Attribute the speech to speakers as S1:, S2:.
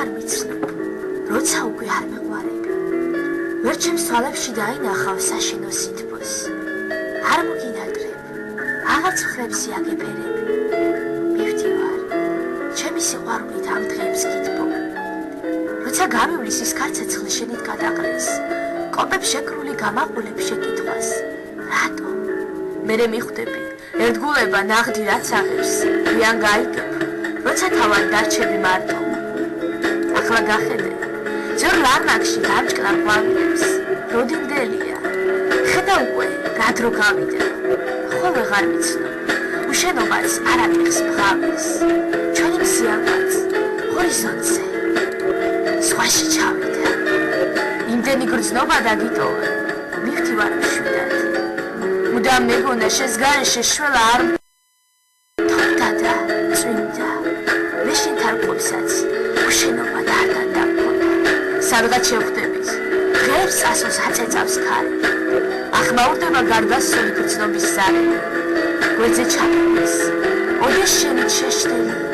S1: აღარ მიცნობ, როცა უკვე არ მეყვარები. ვერ ჩემს თვალებში დაინახავ საშინო სითბოს. არ მოგინადრებ, აღარც ხრებს იაგებერები. მივდივარ, ჩემი სიყვარულით ამ დღეებს გითბობ. როცა გამივლის ის ქარცეცხლი შენით გადაყრეს, კოპებს შეკრული გამაყოლებ შეკითხვას. რატო? მერე მიხვდები, ერთგულება ნაღდი რაც აღებს, ვიან გაიგებ, როცა თავად დარჩები მარტო. ახლა გახედე, ძველ ლარნაკში დამჭკნარ ყვავილებს, როდინდელია. ხედა უკვე, რა დრო გავიდა, ხო ვეღარ ვიცნობ, უშენობაც არ აკიხს ბღავილს, ჩვენი მსიაყვაც, ჰორიზონტზე, სხვაში ჩავიდა. იმდენი გრძნობა დაგიტოვე, მივდივარ მშვიდად. მუდამ მეგონა შენს გარეშე შველა არ თოვდა და წვიმდა. მე შენ თარგმნებსაც უშენობა არ დაგმონა. სადღაც შევხვდებით, დღეებს ასოს აწეწავს ქარი. ახმაურდება გარდასული გრძნობის ზარი. გვერდზე ჩაფრთხილს, ოდეს შენით შეშლილი.